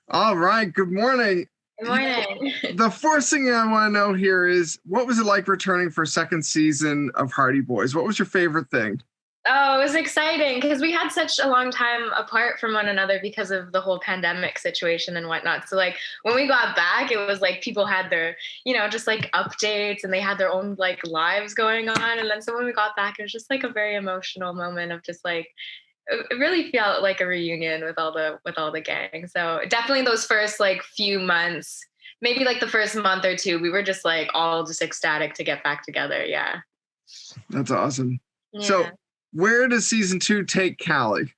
All right, good morning. Good You know, morning. the first thing I want to know here is what was it like returning for a second season of Hardy Boys? What was your favorite thing? Oh, it was exciting because we had such a long time apart from one another because of the whole pandemic situation and whatnot. So, like, when we got back, it was like people had their, just like updates and they had their own like lives going on. And then so when we got back, it was just like a very emotional moment of just like, it really felt like a reunion with all the gang. So definitely those first like few months, maybe like the first month or two, we were just like all just ecstatic to get back together. Yeah. That's awesome. Yeah. So, where does season two take Callie?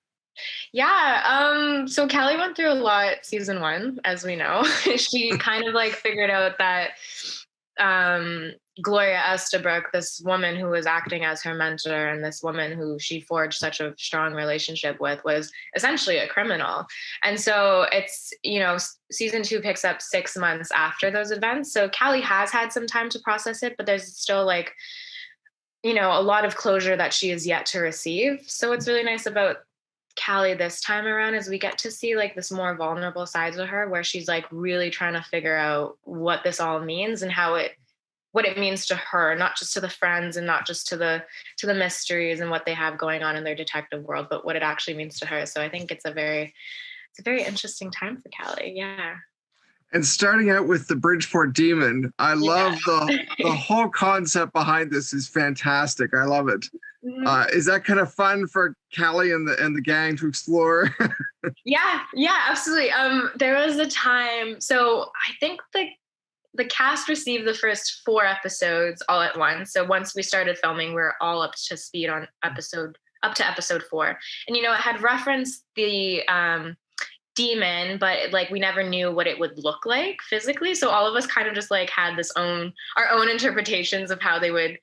Yeah. So Callie went through a lot season one, as we know. She kind of like figured out that um Gloria Estabrook, this woman who was acting as her mentor and this woman who she forged such a strong relationship with, was essentially a criminal. And so season two picks up 6 months after those events. So Callie has had some time to process it, but there's still like, a lot of closure that she is yet to receive. So what's really nice about Callie this time around is we get to see like this more vulnerable sides of her where she's like really trying to figure out what this all means and what it means to her, not just to the friends and not just to the mysteries and what they have going on in their detective world, but what it actually means to her. So I think it's a very interesting time for Callie. Yeah. And starting out with the Bridgeport Demon, I Yeah. love the whole concept behind this is fantastic. I love it. Mhm. Is that kind of fun for Callie and the gang to explore? Yeah, yeah, absolutely. There was a time, so I think the cast received the first 4 episodes all at once. So once we started filming, we we're all up to speed on episode 4. And it had referenced the demon, but like we never knew what it would look like physically. So all of us kind of just like had our own interpretations of how they would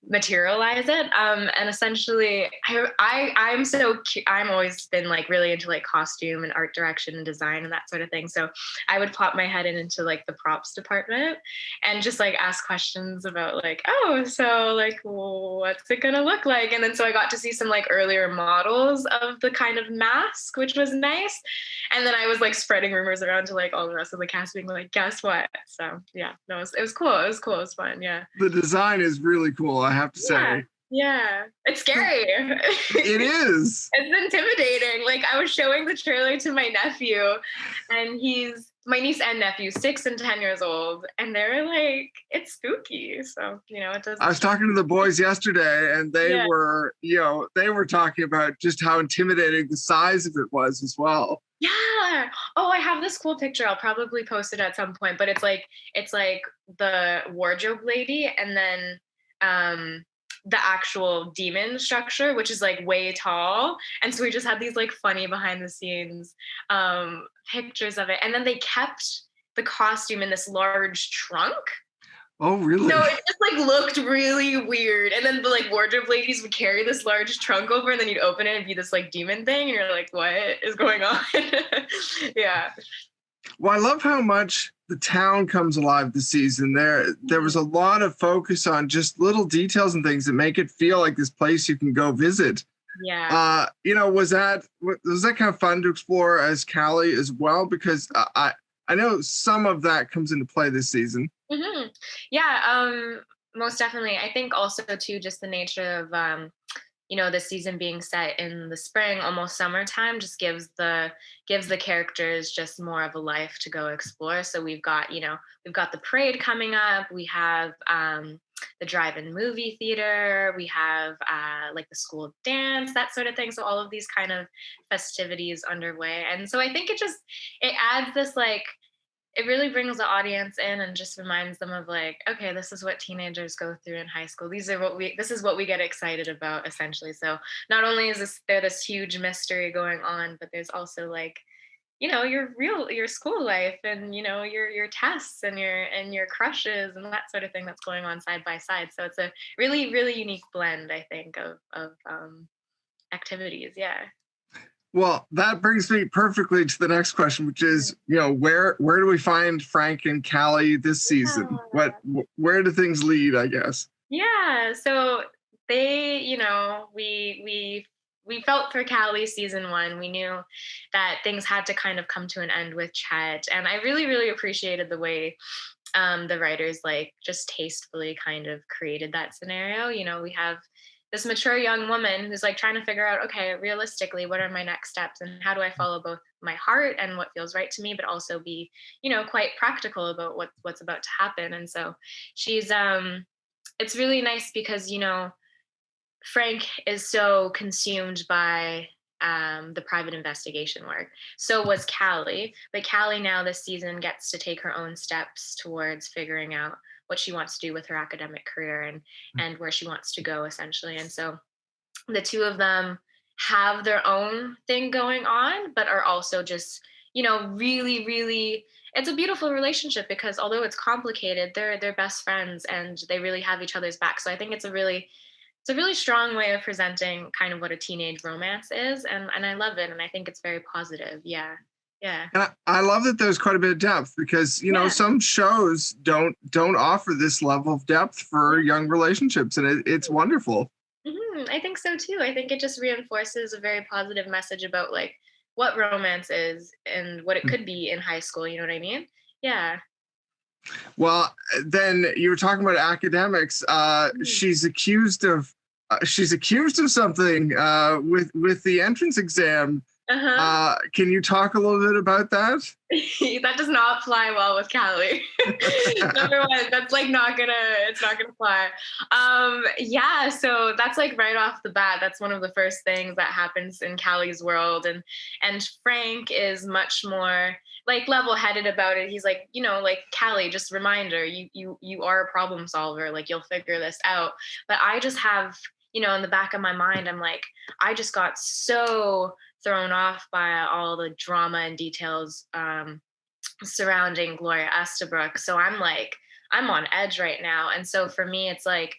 materialize it. And essentially, I'm always been like really into like costume and art direction and design and that sort of thing. So I would pop my head into like the props department and just like ask questions about like, oh, so like, what's it gonna look like? And then so I got to see some like earlier models of the kind of mask, which was nice. And then I was like spreading rumors around to like all the rest of the cast, being like, guess what? So yeah, no, it was cool. It was cool. It was fun. Yeah. The design is really cool, I have to Yeah. say. Yeah. It's scary. It is. It's intimidating. Like I was showing the trailer to my nephew, and he's my niece and nephew, 6 and 10 years old, and they're like, it's spooky. So, it does. I was talking to the boys yesterday, and Yeah. they were talking about just how intimidating the size of it was as well. Yeah. Oh, I have this cool picture. I'll probably post it at some point, but it's like the wardrobe lady and then um the actual demon structure, which is like way tall. And so we just had these like funny behind the scenes pictures of it. And then they kept the costume in this large trunk. Oh, really? So it just like looked really weird. And then the like wardrobe ladies would carry this large trunk over and then you'd open it and be this like demon thing. And you're like, what is going on? Yeah. Well, I love how much the town comes alive this season. There was a lot of focus on just little details and things that make it feel like this place you can go visit. Yeah. Was that kind of fun to explore as Callie as well? Because I know some of that comes into play this season. Yeah. Most definitely. I think also too, just the nature of the season being set in the spring, almost summertime, just gives the characters just more of a life to go explore. So we've got the parade coming up. We have the drive-in movie theater. We have like the school dance, that sort of thing. So all of these kind of festivities underway, and so I think it adds this like it really brings the audience in and just reminds them of like, okay, this is what teenagers go through in high school. This is what we get excited about essentially. So not only is there this huge mystery going on, but there's also like, your school life and your tests and your crushes and that sort of thing that's going on side by side. So it's a really, really unique blend, I think, of activities. Yeah. Well, that brings me perfectly to the next question, which is, where do we find Frank and Callie this season? Where do things lead, I guess? Yeah, so they, we we felt for Callie season 1. We knew that things had to kind of come to an end with Chet, and I really, really appreciated the way the writers like just tastefully kind of created that scenario. You know, we have this mature young woman who's like trying to figure out, okay, realistically, what are my next steps and how do I follow both my heart and what feels right to me, but also be, you know, quite practical about what's about to happen. And so she's it's really nice because, you know, Frank is so consumed by the private investigation work. So was Callie. But Callie now this season gets to take her own steps towards figuring out what she wants to do with her academic career and where she wants to go essentially. And so the two of them have their own thing going on, but are also just, you know, really, really it's a beautiful relationship because although it's complicated, they're best friends and they really have each other's back. So I think it's a really strong way of presenting kind of what a teenage romance is, and I love it, and I think it's very positive. Yeah, yeah, And I love that there's quite a bit of depth because yeah. some shows don't offer this level of depth for young relationships, and it's wonderful. I think so too. I think it just reinforces a very positive message about like what romance is and what it could be in high school. You know what I mean? Yeah. Well, then you were talking about academics. Mhm. She's accused of something with the entrance exam. Uh huh. Can you talk a little bit about that? That does not fly well with Callie. Number one, that's like it's not gonna fly. Yeah, so that's like right off the bat. That's one of the first things that happens in Callie's world, and Frank is much more like level-headed about it. He's like, you know, like Callie, just reminder, you are a problem solver. Like you'll figure this out. But I just have, you know, in the back of my mind, I'm like, I just got so thrown off by all the drama and details surrounding Gloria Estabrook. So I'm like, I'm on edge right now. And so for me, it's like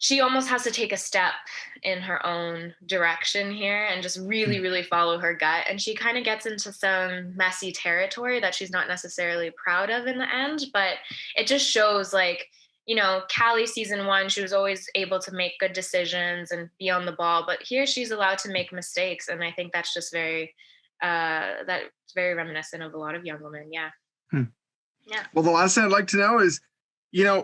she almost has to take a step in her own direction here and just really, really follow her gut. And she kind of gets into some messy territory that she's not necessarily proud of in the end, but it just shows like, you know, Callie season 1, she was always able to make good decisions and be on the ball, but here she's allowed to make mistakes. And I think that's just that's very reminiscent of a lot of young women. Yeah. Hmm. Yeah. Well, the last thing I'd like to know is,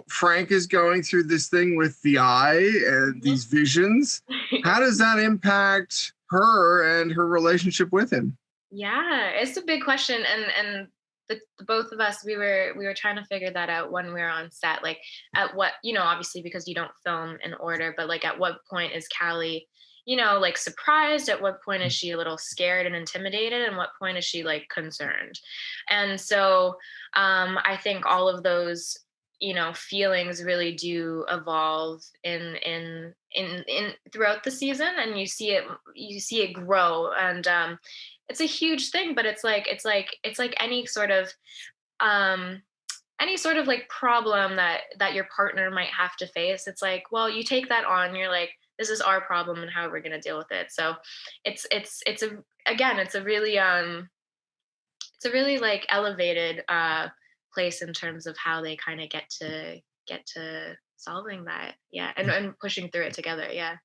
Frank is going through this thing with the eye and these visions. How does that impact her and her relationship with him? Yeah, it's a big question, and the both of us we were trying to figure that out when we were on set. Like, at what, you know, obviously because you don't film in order, but like at what point is Callie, you know, like surprised? At what point is she a little scared and intimidated? And what point is she like concerned? And so I think all of those, you know, feelings really do evolve in throughout the season, and you see it grow. And it's a huge thing, but it's like um any sort of like problem that your partner might have to face. It's like, well, you take that on, you're like, this is our problem and how we're going to deal with it. So it's a again, it's a really like elevated place in terms of how they kind of get to solving that. Yeah, and pushing through it together. Yeah.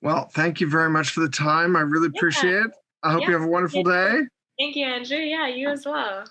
Well, thank you very much for the time. I really Yeah. appreciate it. I hope Yeah. you have a wonderful day. Thank you, Andrew. Yeah, you as well.